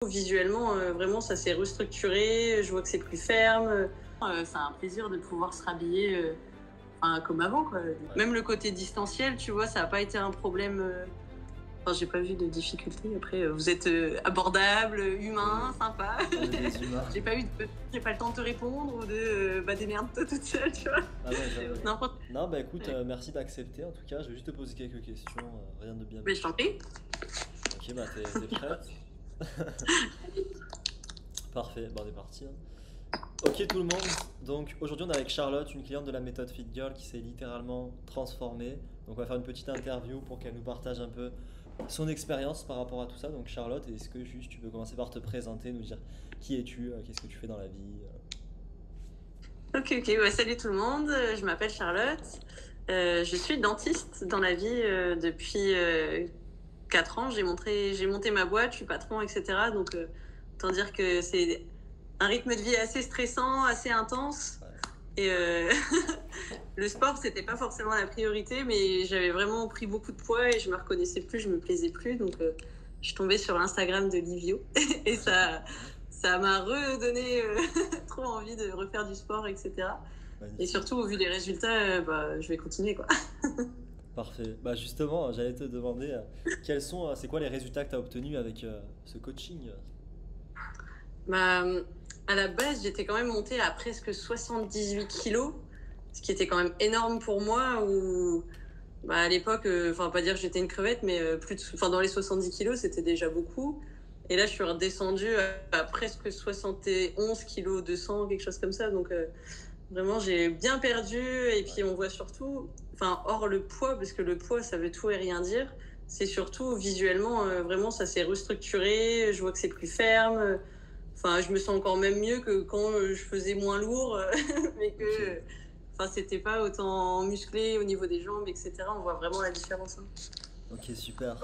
Visuellement, vraiment, ça s'est restructuré. Je vois que c'est plus ferme. C'est un plaisir de pouvoir se rhabiller comme avant, quoi. Même le côté distanciel, tu vois, ça n'a pas été un problème. Enfin, j'ai pas vu de difficulté. Après, vous êtes abordable, humain, sympa. J'ai pas le temps de te répondre ou de démerde-toi toute seule, tu vois. Ah ouais. N'importe. Non, bah écoute, Ouais. merci d'accepter en tout cas. Je vais juste te poser quelques questions, rien de bien Mais je t'en méchant. prie. Ok, bah t'es prête? Parfait, bah on est parti, hein. Ok tout le monde, donc aujourd'hui on est avec Charlotte, une cliente de la méthode Fit Girl qui s'est littéralement transformée. Donc on va faire une petite interview pour qu'elle nous partage un peu son expérience par rapport à tout ça. Donc Charlotte, est-ce que juste tu peux commencer par te présenter, nous dire qui es-tu, qu'est-ce que tu fais dans la vie. Ok. Salut tout le monde. Je m'appelle Charlotte. Je suis dentiste dans la vie depuis 4 ans. J'ai monté ma boîte, je suis patron, etc. Donc, autant dire que c'est un rythme de vie assez stressant, assez intense. Ouais. Et le sport, c'était pas forcément la priorité, mais j'avais vraiment pris beaucoup de poids et je me reconnaissais plus, je me plaisais plus. Donc, je suis tombée sur l'Instagram de Livio et ça m'a redonné trop envie de refaire du sport, etc. Et Magnifique. surtout, au vu des résultats, je vais continuer, quoi. Parfait. Bah justement, j'allais te demander c'est quoi les résultats que tu as obtenus avec ce coaching? Bah, à la base, j'étais quand même montée à presque 78 kilos, ce qui était quand même énorme pour moi. À l'époque, enfin, pas dire que j'étais une crevette, mais dans les 70 kilos, c'était déjà beaucoup. Et là, je suis redescendue à presque 71 kilos 200, quelque chose comme ça. Donc, vraiment, j'ai bien perdu. Et puis, on voit surtout, enfin, hors le poids, parce que le poids, ça veut tout et rien dire. C'est surtout visuellement, vraiment, ça s'est restructuré. Je vois que c'est plus ferme. Enfin, je me sens encore même mieux que quand je faisais moins lourd, mais que, Ok. c'était pas autant musclé au niveau des jambes, etc. On voit vraiment la différence, hein. Ok, super.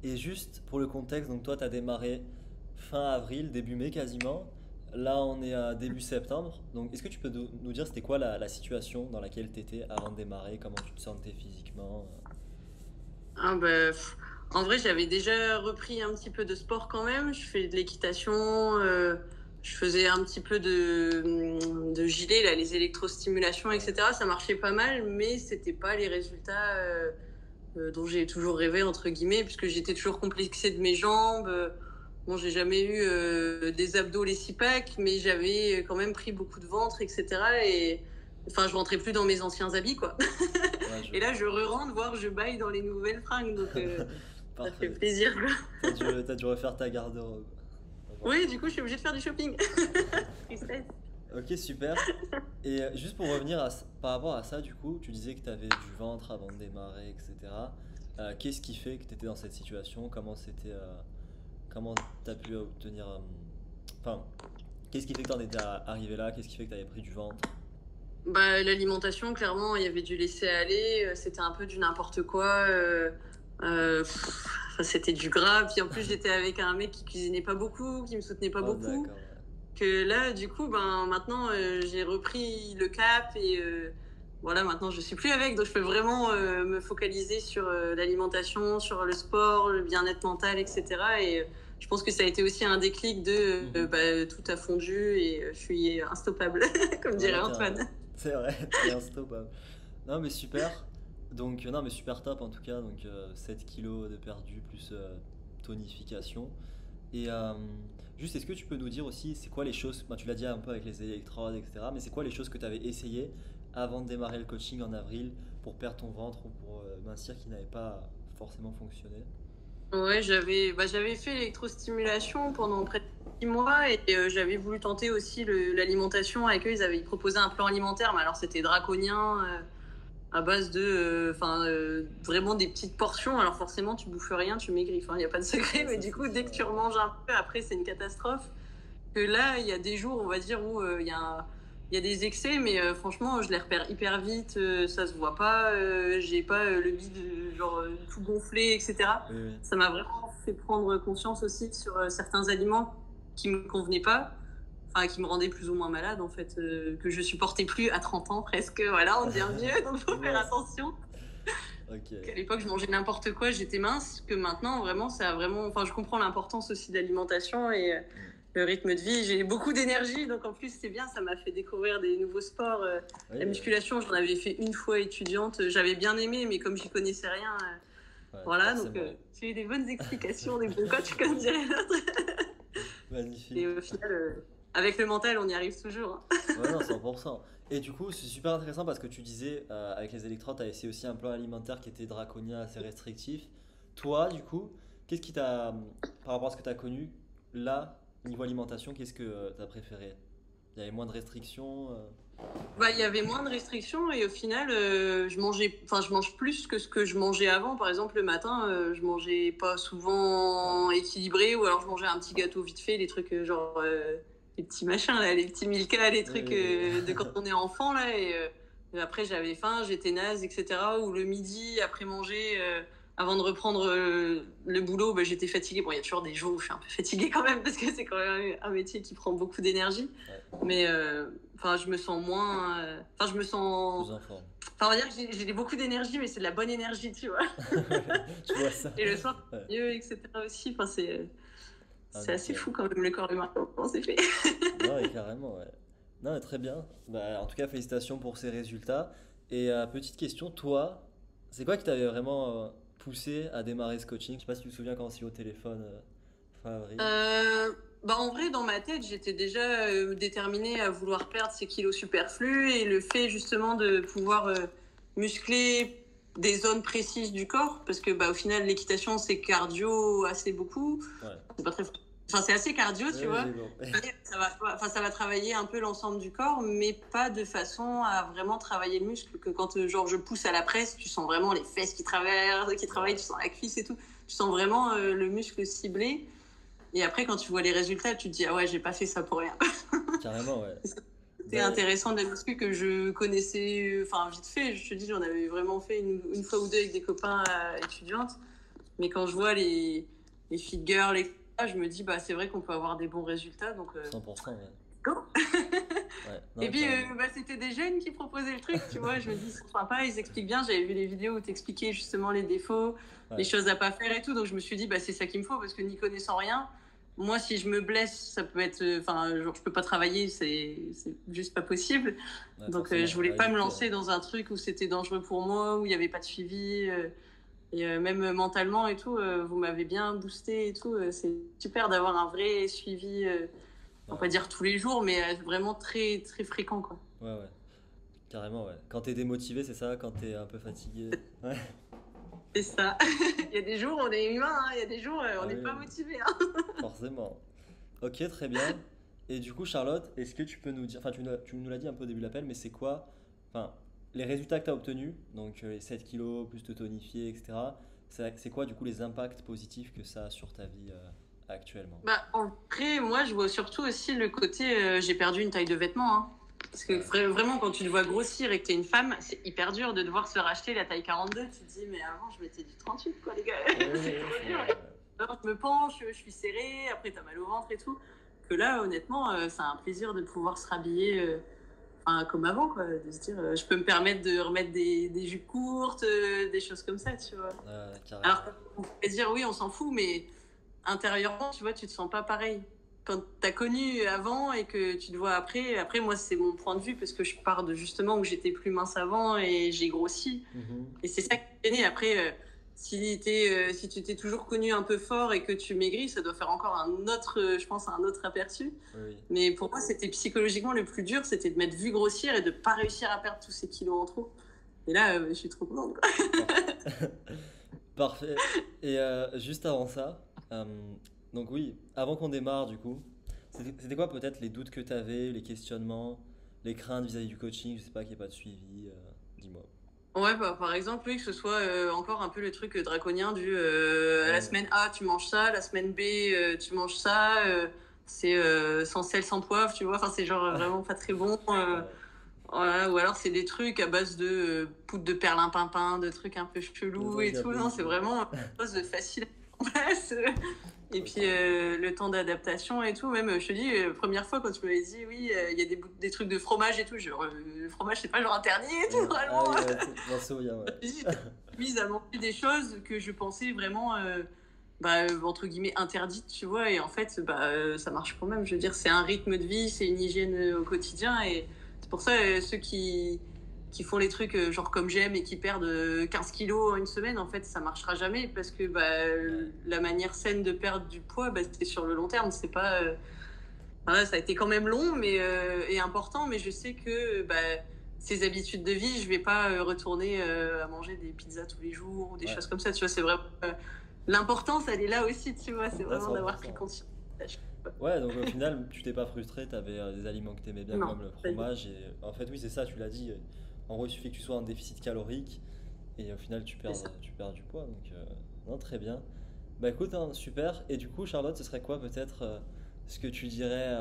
Et juste pour le contexte, donc toi, tu as démarré fin avril, début mai quasiment. Là, on est à début septembre. Donc, est-ce que tu peux nous dire c'était quoi la situation dans laquelle tu étais avant de démarrer, comment tu te sentais physiquement? En vrai, j'avais déjà repris un petit peu de sport quand même. Je fais de l'équitation, je faisais un petit peu de gilet, là, les électrostimulations, Ouais. etc. Ça marchait pas mal, mais c'était pas les résultats dont j'ai toujours rêvé, entre guillemets, puisque j'étais toujours complexée de mes jambes. Bon, j'ai jamais eu des abdos les six packs, mais j'avais quand même pris beaucoup de ventre, etc. Et enfin, je rentrais plus dans mes anciens habits, quoi. Ouais, je Et là, vois. je re-rentre voir, je baille dans les nouvelles fringues, donc ça fait Parfait. plaisir, quoi. T'as dû refaire ta garde-robe. Oui, du coup, je suis obligée de faire du shopping. Tristesse. Ok, super. Et juste pour revenir par rapport à ça, du coup, tu disais que tu avais du ventre avant de démarrer, etc. Qu'est-ce qui fait que tu étais dans cette situation? Comment tu as pu obtenir. Enfin, qu'est-ce qui fait que tu en étais arrivé là? Qu'est-ce qui fait que tu avais pris du ventre? L'alimentation, clairement, il y avait du laisser aller. C'était un peu du n'importe quoi. Enfin, c'était du gras. Puis en plus, j'étais avec un mec qui cuisinait pas beaucoup, qui me soutenait pas Oh, beaucoup. d'accord, ouais. Que là, du coup, maintenant, j'ai repris le cap et voilà, maintenant, je suis plus avec. Donc, je peux vraiment me focaliser sur l'alimentation, sur le sport, le bien-être mental, etc. Et je pense que ça a été aussi un déclic de Mhm. tout a fondu et je suis instoppable, comme dirait Ouais, Antoine. c'est vrai, t'es instoppable. Non, mais super. Donc, non, mais super top en tout cas. Donc, 7 kilos de perdu plus tonification. Et juste, est-ce que tu peux nous dire aussi, c'est quoi les choses, tu l'as dit un peu avec les électrodes, etc., mais c'est quoi les choses que tu avais essayé avant de démarrer le coaching en avril pour perdre ton ventre ou pour mincir qui n'avait pas forcément fonctionné? Ouais, j'avais fait l'électrostimulation pendant près de 6 mois et j'avais voulu tenter aussi l'alimentation avec eux. Ils proposé un plan alimentaire, mais alors c'était draconien. À base de vraiment des petites portions. Alors forcément, tu bouffes rien, tu maigris. Enfin, il n'y a pas de secret, Ouais, mais ça du c'est coup, sûr. dès que tu remanges un peu, après, c'est une catastrophe. Que là, il y a des jours, on va dire, où il y a des excès, mais franchement, je les repère hyper vite, ça se voit pas, j'ai pas le bide genre tout gonflé, etc. Oui, oui. Ça m'a vraiment fait prendre conscience aussi sur certains aliments qui me convenaient pas, enfin qui me rendaient plus ou moins malade en fait, que je supportais plus à 30 ans presque. Voilà, on devient vieux, donc faut faire Mince. attention. Ok. À l'époque, je mangeais n'importe quoi, j'étais mince, que maintenant, vraiment, ça a vraiment... Enfin, je comprends l'importance aussi de l'alimentation et Mm. le rythme de vie. J'ai beaucoup d'énergie, donc en plus, c'est bien, ça m'a fait découvrir des nouveaux sports. Oui, La musculation, j'en avais fait une fois étudiante, j'avais bien aimé, mais comme j'y connaissais rien, ouais, voilà, donc forcément. j'ai eu des bonnes explications, des bons coachs, comme dirait l'autre. Et Magnifique. au final, avec le mental, on y arrive toujours, hein. Ouais, non, 100%. Et du coup, c'est super intéressant parce que tu disais, avec les électrodes, tu as essayé aussi un plan alimentaire qui était draconien, assez restrictif. Toi, du coup, qu'est-ce qui t'a, par rapport à ce que tu as connu, là, niveau alimentation, qu'est-ce que tu as préféré? Il y avait moins de restrictions Bah, il y avait moins de restrictions et au final, je mange plus que ce que je mangeais avant. Par exemple, le matin, je mangeais pas Ouais. souvent équilibré ou alors je mangeais un petit gâteau vite fait, les trucs genre les petits machins là, les petits Milka, les Oui, trucs oui, de oui. quand on est enfant là et après j'avais faim, j'étais naze, etc. Ou le midi après manger, avant de reprendre le boulot, bah, j'étais fatiguée. Bon, il y a toujours des jours où je suis un peu fatiguée quand même parce que c'est quand même un métier qui prend beaucoup d'énergie. Ouais, Mais enfin, je me sens moins. Enfin, je me plus sens. en forme. Enfin, on va dire que j'ai beaucoup d'énergie, mais c'est de la bonne énergie, tu vois. Je vois ça. Et le soir, Ouais. mieux, etc. aussi. Enfin, Ah, c'est assez nickel. fou quand même le corps humain, comment c'est fait. Non, et carrément, ouais. Non, mais très bien. Bah, en tout cas, félicitations pour ces résultats. Et petite question, toi, c'est quoi qui t'avait vraiment poussé à démarrer ce coaching? Je sais pas si tu te souviens quand on s'est eu au téléphone fin avril. Euh, Bah, en vrai, dans ma tête, j'étais déjà déterminée à vouloir perdre ces kilos superflus et le fait justement de pouvoir muscler des zones précises du corps, parce que bah, au final, l'équitation, c'est cardio assez beaucoup. Ouais. C'est pas très... Enfin, c'est assez cardio, Oui, tu oui, vois. j'ai compris. Enfin, ça va travailler un peu l'ensemble du corps, mais pas de façon à vraiment travailler le muscle. Que quand genre, je pousse à la presse, tu sens vraiment les fesses qui travaillent, Ouais, tu sens la cuisse et tout. Tu sens vraiment le muscle ciblé. Et après, quand tu vois les résultats, tu te dis, ah ouais, j'ai pas fait ça pour rien. carrément, ouais. C'est Ben, intéressant de la muscu que je connaissais, enfin, vite fait. Je te dis, j'en avais vraiment fait une fois ou deux avec des copains étudiantes. Mais quand je vois les fit girls, je me dis, bah, c'est vrai qu'on peut avoir des bons résultats. Donc, 100%, ouais. go! Ouais, Et non, puis, carrément. bah, c'était des jeunes qui proposaient le truc, tu vois. Je me dis, c'est sympa, ils expliquent bien. J'avais vu les vidéos où tu expliquais justement les défauts, les Ouais, choses à pas faire et tout. Donc, je me suis dit, bah, c'est ça qu'il me faut parce que n'y connaissant rien, moi, si je me blesse, ça peut être. Enfin, genre, je peux pas travailler, c'est juste pas possible. ouais, Donc, forcément, je on va voulais pas me éviter, lancer dans un truc où c'était dangereux pour moi, où il y avait pas de suivi. Et même mentalement et tout, vous m'avez bien boosté et tout. C'est super d'avoir un vrai suivi, on va ouais, pas dire tous les jours, mais vraiment très, très fréquent, quoi. ouais, ouais, carrément, ouais. Quand t'es démotivé, c'est ça, quand t'es un peu fatigué. Ouais, C'est ça. Il y a des jours, on est humain, hein. Il y a des jours, on ah n'est oui, pas oui, motivé, hein. forcément. Ok, très bien. Et du coup, Charlotte, est-ce que tu peux nous dire, enfin, tu nous l'as dit un peu au début de l'appel, mais c'est quoi, enfin, les résultats que tu as obtenus, donc les 7 kilos, plus te tonifier, etc., c'est quoi, du coup, les impacts positifs que ça a sur ta vie actuellement? Bah, en vrai, moi, je vois surtout aussi le côté, j'ai perdu une taille de vêtements, hein. Parce que Ouais. vraiment, quand tu te vois grossir et que t'es une femme, c'est hyper dur de devoir se racheter la taille 42. Tu te dis, mais avant, je mettais du 38, quoi, les gars. Oui, oui, C'est oui, trop c'est dur. vrai. Alors, je me penche, je suis serrée, après, t'as mal au ventre et tout. Que là, honnêtement, c'est un plaisir de pouvoir se rhabiller enfin, comme avant, quoi. De se dire, je peux me permettre de remettre des jupes courtes, des choses comme ça, tu vois. Alors, Carrément. on pourrait dire, oui, on s'en fout, mais intérieurement, tu vois, tu te sens pas pareil. Quand t'as connu avant et que tu te vois après moi, c'est mon point de vue parce que je pars de justement où j'étais plus mince avant et j'ai grossi. Mhm. Et c'est ça qui est gêné. Après, si tu t'es toujours connu un peu fort et que tu maigris, ça doit faire encore un autre, je pense, un autre aperçu. Oui, oui. Mais pour moi, c'était psychologiquement le plus dur, c'était de m'être vu grossir et de pas réussir à perdre tous ces kilos en trop. Et là, je suis trop contente, quoi. Par- Parfait. Et juste avant ça, donc oui, avant qu'on démarre du coup, c'était quoi peut-être les doutes que tu avais, les questionnements, les craintes vis-à-vis du coaching, je sais pas, qu'il n'y ait pas de suivi, dis-moi. Ouais, bah, par exemple, oui, que ce soit encore un peu le truc draconien du la Ouais, semaine A, tu manges ça, la semaine B, tu manges ça, c'est sans sel, sans poivre, tu vois, enfin, c'est genre vraiment pas très bon. ouais, Voilà, ou alors c'est des trucs à base de poudre de perlimpinpin, de trucs un peu le chelous truc et un tout. peu Non, c'est chelou. vraiment quelque chose de facile à mettre en place. Et puis Ok. le temps d'adaptation et tout. Même, je te dis, première fois quand tu m'avais dit, oui, il y a des trucs de fromage et tout. Genre, le fromage, c'est pas genre interdit et tout, Ah vraiment. oui, ouais, je m'en souviens, ouais. mise à manger des choses que je pensais vraiment, entre guillemets, interdites, tu vois. Et en fait, ça marche quand même. Je veux dire, c'est un rythme de vie, c'est une hygiène au quotidien. Et c'est pour ça, ceux qui font les trucs genre comme j'aime et qui perdent 15 kilos en une semaine, en fait, ça marchera jamais parce que Ouais. la manière saine de perdre du poids, c'est sur le long terme. C'est pas. Voilà, ça a été quand même long et important, mais je sais que ces habitudes de vie, je vais pas retourner à manger des pizzas tous les jours ou des Ouais. choses comme ça. Tu vois, c'est vraiment l'importance, elle est là aussi. Tu vois, c'est Ouais, vraiment d'avoir pris 100%. conscience. Ouais, donc au final, tu t'es pas frustré, tu avais des aliments que tu aimais bien Non, comme le pas du tout. fromage. Et en fait, oui, c'est ça, tu l'as dit. En gros, il suffit que tu sois en déficit calorique et au final, C'est ça. tu perds du poids. Donc, non, très bien. Bah écoute, hein, super. Et du coup, Charlotte, ce serait quoi peut-être ce que tu dirais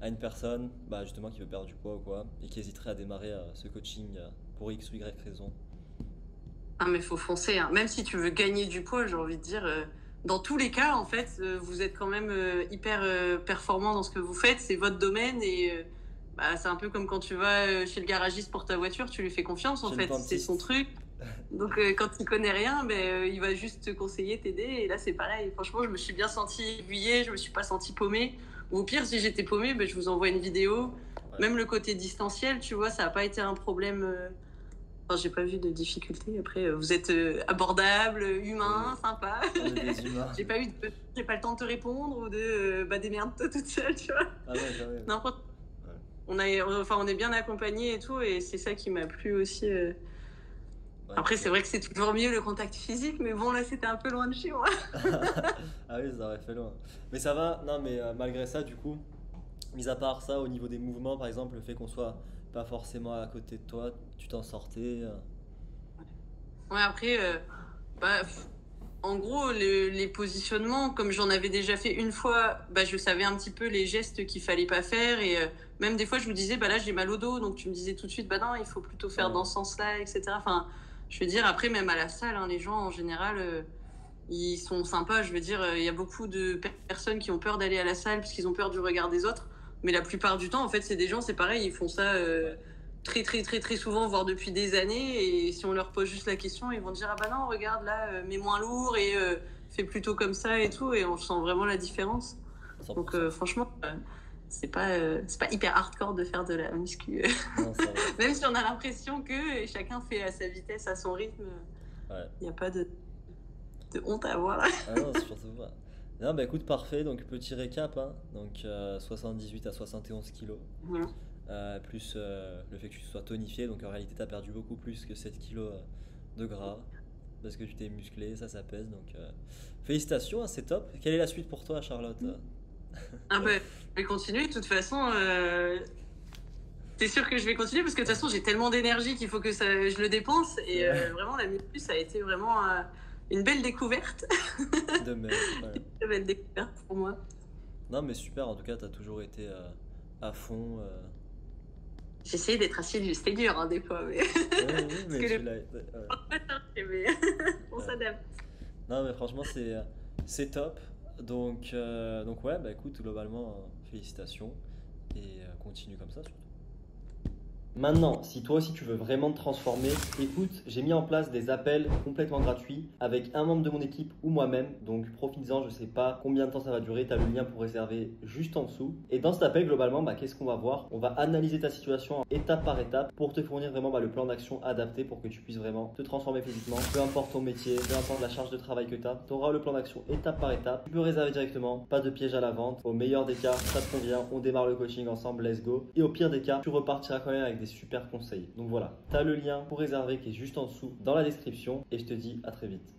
à une personne bah, justement qui veut perdre du poids ou quoi et qui hésiterait à démarrer ce coaching pour X ou Y raison? Ah, mais faut foncer, hein. Même si tu veux gagner du poids, j'ai envie de dire, dans tous les cas, en fait, vous êtes quand même hyper performant dans ce que vous faites. C'est votre domaine et c'est un peu comme quand tu vas chez le garagiste pour ta voiture, tu lui fais confiance, en Chez le fait. C'est son dentiste. truc. Donc, quand il connaît rien, il va juste te conseiller, t'aider. Et là, c'est pareil. Franchement, je me suis bien sentie aiguillée, je me suis pas sentie paumée. Ou au pire, si j'étais paumée, je vous envoie une vidéo. Ouais. Même le côté distanciel, tu vois, ça n'a pas été un problème. Enfin, j'ai pas vu de difficulté. Après, vous êtes abordable, Oui, humain, sympa. on est des humains. J'ai pas le temps de te répondre ou de démerde-toi toute seule, tu vois. Ah non, quand même. N'importe. Ouais. On est bien accompagnés et tout, et c'est ça qui m'a plu aussi. Ouais, Après, c'est top. vrai que c'est toujours mieux le contact physique, mais bon, là, c'était un peu loin de chez moi. Ah oui, ça aurait fait loin. Mais ça va, non, mais malgré ça, du coup, mis à part ça, au niveau des mouvements, par exemple, le fait qu'on soit pas forcément à côté de toi, tu t'en sortais. Ouais, après, en gros, les positionnements, comme j'en avais déjà fait une fois, je savais un petit peu les gestes qu'il fallait pas faire. Et même des fois, je me disais, là, j'ai mal au dos. Donc, tu me disais tout de suite, non, il faut plutôt faire dans Ouais, ce sens-là, etc. Enfin, je veux dire, après, même à la salle, hein, les gens, en général, ils sont sympas. Je veux dire, il y a beaucoup de personnes qui ont peur d'aller à la salle parce qu'ils ont peur du regard des autres. Mais la plupart du temps, en fait, c'est des gens, c'est pareil, ils font ça ouais, très, très, très, très souvent, voire depuis des années. Et si on leur pose juste la question, ils vont dire, ah non, regarde là, mets moins lourd et fais plutôt comme ça et tout. Et on sent vraiment la différence. Donc, 100%. franchement, c'est pas hyper hardcore de faire de la muscu. Non, ça va. Même si on a l'impression que chacun fait à sa vitesse, à son rythme, Ouais. il n'y a pas de honte à avoir. Ah non, c'est surtout pas. Non, bah écoute, parfait. Donc, petit récap, hein. Donc, 78 à 71 kilos. Voilà. Plus le fait que tu sois tonifié. Donc, en réalité, tu as perdu beaucoup plus que 7 kilos de gras. Parce que tu t'es musclé, ça pèse. Donc, félicitations, hein, c'est top. Quelle est la suite pour toi, Charlotte? Je vais continuer. De toute façon, t'es sûr que je vais continuer parce que de toute façon, j'ai tellement d'énergie qu'il faut que je le dépense. C'est Et vrai. vraiment, la muscu, ça a été vraiment une belle découverte. De même. Ouais. Une belle découverte pour moi. Non, mais super. En tout cas, tu as toujours été à fond. J'ai essayé d'être assidue. C'était dur, hein, des fois. Mais... Oui, oui, parce mais que tu le l'as. Ouais. mais on Ouais. s'adapte. Non, mais franchement, c'est top. Donc ouais, bah écoute, globalement, félicitations. Et continue comme ça, surtout. Maintenant, si toi aussi tu veux vraiment te transformer, écoute, j'ai mis en place des appels complètement gratuits avec un membre de mon équipe ou moi-même. Donc profites-en, je sais pas combien de temps ça va durer, tu as le lien pour réserver juste en dessous. Et dans cet appel, globalement, qu'est-ce qu'on va voir? On va analyser ta situation étape par étape pour te fournir vraiment le plan d'action adapté pour que tu puisses vraiment te transformer physiquement. Peu importe ton métier, peu importe la charge de travail que tu as, tu auras le plan d'action étape par étape. Tu peux réserver directement, pas de piège à la vente. Au meilleur des cas, ça te convient, on démarre le coaching ensemble, let's go. Et au pire des cas, tu repartiras quand même avec des super conseils. Donc voilà, tu as le lien pour réserver qui est juste en dessous dans la description et je te dis à très vite.